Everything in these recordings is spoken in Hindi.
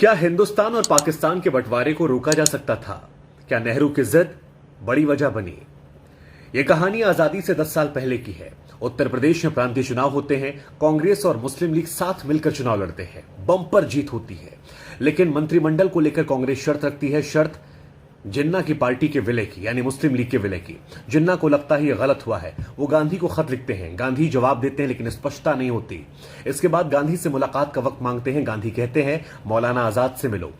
क्या हिंदुस्तान और पाकिस्तान के बंटवारे को रोका जा सकता था? क्या नेहरू की जिद बड़ी वजह बनी? यह कहानी आजादी से 10 साल पहले की है। उत्तर प्रदेश में प्रांतीय चुनाव होते हैं। कांग्रेस और मुस्लिम लीग साथ मिलकर चुनाव लड़ते हैं। बम्पर जीत होती है, लेकिन मंत्रिमंडल को लेकर कांग्रेस शर्त रखती है। शर्त जिन्ना की पार्टी के विलय की, यानी मुस्लिम लीग के विलय की। जिन्ना को लगता है यह गलत हुआ है। वो गांधी को खत लिखते हैं। गांधी जवाब देते हैं, लेकिन स्पष्टता नहीं होती। इसके बाद गांधी से मुलाकात का वक्त मांगते हैं। गांधी कहते हैं मौलाना आजाद से मिलो।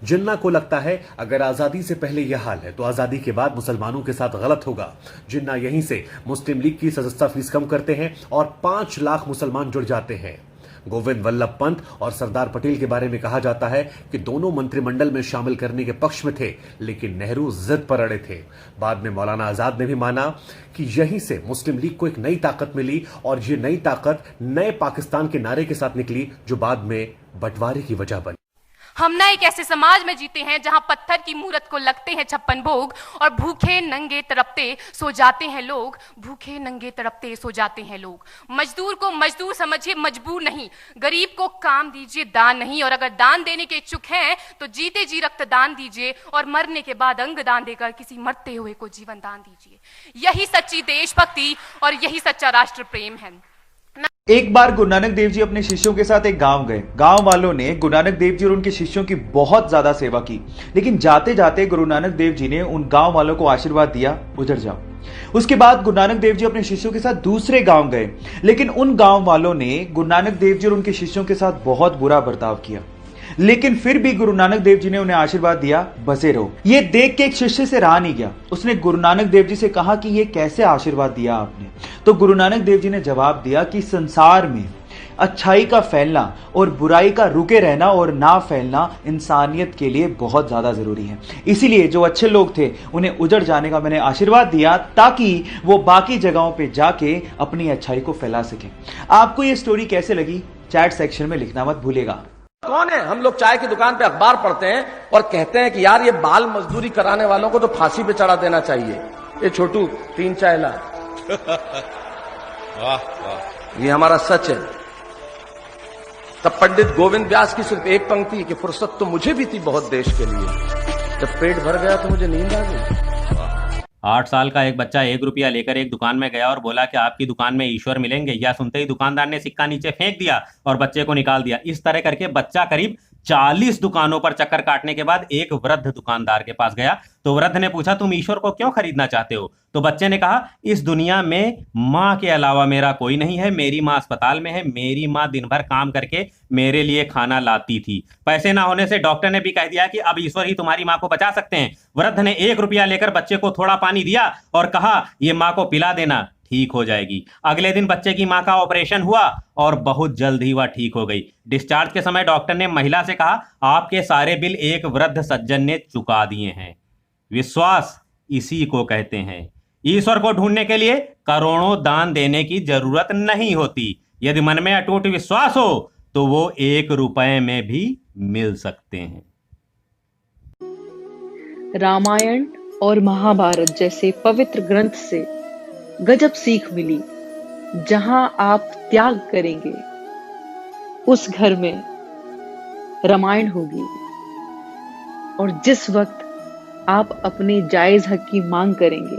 जिन्ना को लगता है अगर आजादी से पहले यह हाल है तो आजादी के बाद मुसलमानों के साथ गलत होगा। जिन्ना यहीं से मुस्लिम लीग की सदस्यता फीस कम करते हैं और 5 लाख मुसलमान जुड़ जाते हैं। गोविंद वल्लभ पंत और सरदार पटेल के बारे में कहा जाता है कि दोनों मंत्रिमंडल में शामिल करने के पक्ष में थे, लेकिन नेहरू जिद पर अड़े थे। बाद में मौलाना आजाद ने भी माना कि यहीं से मुस्लिम लीग को एक नई ताकत मिली और ये नई ताकत नए पाकिस्तान के नारे के साथ निकली, जो बाद में बंटवारे की वजह बनी। हम ना एक ऐसे समाज में जीते हैं जहां पत्थर की मूरत को लगते हैं 56 भोग और भूखे नंगे तड़पते सो जाते हैं लोग। भूखे नंगे तड़पते सो जाते हैं लोग। मजदूर को मजदूर समझिए, मजबूर नहीं। गरीब को काम दीजिए, दान नहीं। और अगर दान देने के इच्छुक हैं तो जीते जी रक्तदान दीजिए और मरने के बाद अंग दान देकर किसी मरते हुए को जीवन दान दीजिए। यही सच्ची देशभक्ति और यही सच्चा राष्ट्र प्रेम है। एक बार गुरु नानक देव जी अपने शिष्यों के साथ एक गांव गए। गांव वालों ने गुरु नानक देव जी और उनके शिष्यों की बहुत ज्यादा सेवा की, लेकिन जाते जाते गुरु नानक देव जी ने उन गांव वालों को आशीर्वाद दिया, उधर जाओ। उसके बाद गुरु नानक देव जी अपने शिष्यों के साथ दूसरे गांव गए, लेकिन उन गांव वालों ने गुरु नानक देव जी और उनके शिष्यों के साथ बहुत बुरा बर्ताव किया, लेकिन फिर भी गुरु नानक देव जी ने उन्हें आशीर्वाद दिया, बसे रहो। ये देख के एक शिष्य से रहा नहीं गया। उसने गुरु नानक देव जी से कहा कि ये कैसे आशीर्वाद दिया आपने? तो गुरु नानक देव जी ने जवाब दिया कि संसार में अच्छाई का फैलना और बुराई का रुके रहना और ना फैलना इंसानियत के लिए बहुत ज्यादा जरूरी है। इसीलिए जो अच्छे लोग थे उन्हें उजड़ जाने का मैंने आशीर्वाद दिया, ताकि वो बाकी जगहों पे जाके अपनी अच्छाई को फैला सके। आपको ये स्टोरी कैसे लगी, चैट सेक्शन में लिखना मत भूलिएगा। कौन है? हम लोग चाय की दुकान पे अखबार पढ़ते हैं और कहते हैं कि यार ये बाल मजदूरी कराने वालों को तो फांसी पे चढ़ा देना चाहिए। ये छोटू 3 चाय ला। वाह वाह, ये हमारा सच है। तब पंडित गोविंद व्यास की सिर्फ एक पंक्ति कि फुर्सत तो मुझे भी थी बहुत देश के लिए। जब पेट भर गया तो मुझे नींद आ गई। 8 साल का एक बच्चा 1 रुपया लेकर एक दुकान में गया और बोला कि आपकी दुकान में ईश्वर मिलेंगे। या सुनते ही दुकानदार ने सिक्का नीचे फेंक दिया और बच्चे को निकाल दिया। इस तरह करके बच्चा करीब 40 दुकानों पर चक्कर काटने के बाद एक वृद्ध दुकानदार के पास गया। तो वृद्ध ने पूछा, तुम ईश्वर को क्यों खरीदना चाहते हो? तो बच्चे ने कहा, इस दुनिया में माँ के अलावा मेरा कोई नहीं है। मेरी माँ अस्पताल में है। मेरी माँ दिन भर काम करके मेरे लिए खाना लाती थी। पैसे ना होने से डॉक्टर ने भी कह दिया कि अब ईश्वर ही तुम्हारी माँ को बचा सकते हैं। वृद्ध ने 1 रुपया लेकर बच्चे को थोड़ा पानी दिया और कहा, ये माँ को पिला देना, ठीक हो जाएगी। अगले दिन बच्चे की मां का ऑपरेशन हुआ और बहुत जल्द ही वह ठीक हो गई। डिस्चार्ज के समय डॉक्टर ने महिला से कहा, आपके सारे बिल एक वृद्ध सज्जन ने चुका दिए हैं। विश्वास इसी को कहते हैं। ईश्वर को ढूंढने के लिए करोड़ों दान देने की जरूरत नहीं होती। यदि मन में अटूट विश्वास हो तो वो 1 रुपए में भी मिल सकते हैं। रामायण और महाभारत जैसे पवित्र ग्रंथ से गजब सीख मिली। जहां आप त्याग करेंगे उस घर में रामायण होगी, और जिस वक्त आप अपने जायज हक की मांग करेंगे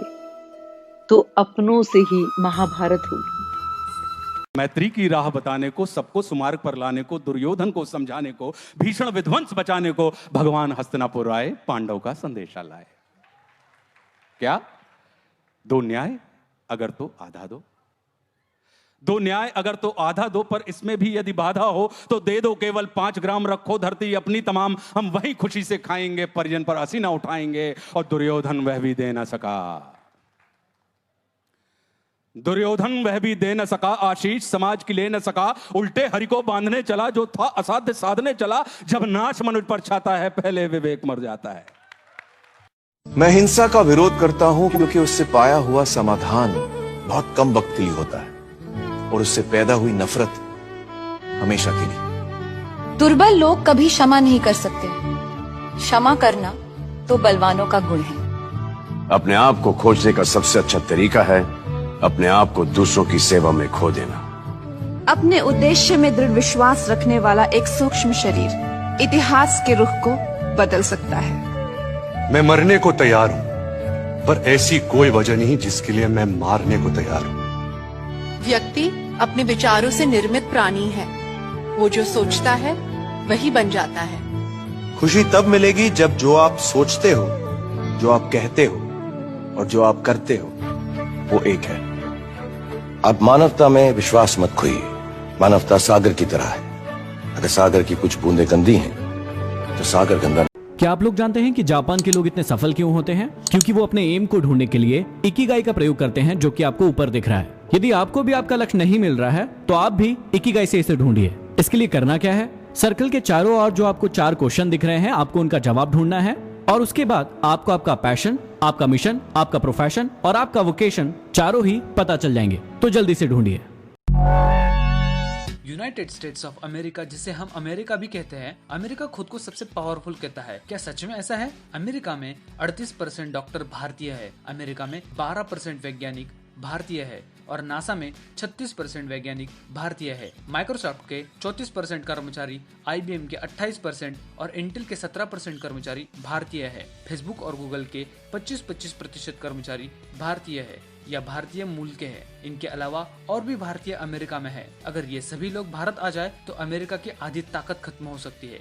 तो अपनों से ही महाभारत होगी। मैत्री की राह बताने को, सबको सुमार्ग पर लाने को, दुर्योधन को समझाने को, भीषण विध्वंस बचाने को भगवान हस्तिनापुर आए, पांडव का संदेशा लाए। क्या 2 न्याय अगर तो आधा दो। 2 न्याय अगर तो आधा दो, पर इसमें भी यदि बाधा हो तो दे दो केवल 5 ग्राम। रखो धरती अपनी तमाम, हम वही खुशी से खाएंगे, परिजन पर हंसी ना उठाएंगे। और दुर्योधन वह भी दे न सका। दुर्योधन वह भी दे न सका, आशीष समाज की ले न सका। उल्टे हरि को बांधने चला, जो था असाध्य साधने चला। जब नाश मनुष्य पर छाता है, पहले विवेक मर जाता है। मैं हिंसा का विरोध करता हूं क्योंकि उससे पाया हुआ समाधान बहुत कम वक्त के लिए होता है और उससे पैदा हुई नफरत हमेशा के लिए। दुर्बल लोग कभी क्षमा नहीं कर सकते। क्षमा करना तो बलवानों का गुण है। अपने आप को खोजने का सबसे अच्छा तरीका है अपने आप को दूसरों की सेवा में खो देना। अपने उद्देश्य में दृढ़ विश्वास रखने वाला एक सूक्ष्म शरीर इतिहास के रुख को बदल सकता है। मैं मरने को तैयार हूं, पर ऐसी कोई वजह नहीं जिसके लिए मैं मारने को तैयार हूं। व्यक्ति अपने विचारों से निर्मित प्राणी है। वो जो सोचता है वही बन जाता है। खुशी तब मिलेगी जब जो आप सोचते हो, जो आप कहते हो और जो आप करते हो वो एक है। आप मानवता में विश्वास मत खोइए। मानवता सागर की तरह है। अगर सागर की कुछ बूंदें गंदी हैं तो सागर गंदा। क्या आप लोग जानते हैं कि जापान के लोग इतने सफल क्यों होते हैं? क्योंकि वो अपने एम को ढूंढने के लिए इकिगाई का प्रयोग करते हैं, जो कि आपको ऊपर दिख रहा है। यदि आपको भी आपका लक्ष्य नहीं मिल रहा है तो आप भी इकिगाई से इसे ढूंढिए। इसके लिए करना क्या है? सर्कल के चारों ओर जो आपको 4 क्वेश्चन दिख रहे हैं, आपको उनका जवाब ढूंढना है और उसके बाद आपको आपका पैशन, आपका मिशन, आपका प्रोफेशन और आपका वोकेशन चारों ही पता चल जाएंगे। तो जल्दी से ढूंढिए। यूनाइटेड स्टेट्स ऑफ अमेरिका, जिसे हम अमेरिका भी कहते हैं, अमेरिका खुद को सबसे पावरफुल कहता है। क्या सच में ऐसा है? अमेरिका में 38% डॉक्टर भारतीय है। अमेरिका में 12% वैज्ञानिक भारतीय है और नासा में 36% वैज्ञानिक भारतीय है। माइक्रोसॉफ्ट के 34% कर्मचारी, IBM के 28% और इंटेल के 17% कर्मचारी भारतीय है। फेसबुक और गूगल के 25% कर्मचारी भारतीय है या भारतीय मूल के हैं। इनके अलावा और भी भारतीय अमेरिका में है। अगर ये सभी लोग भारत आ जाए तो अमेरिका की आधी ताकत खत्म हो सकती है।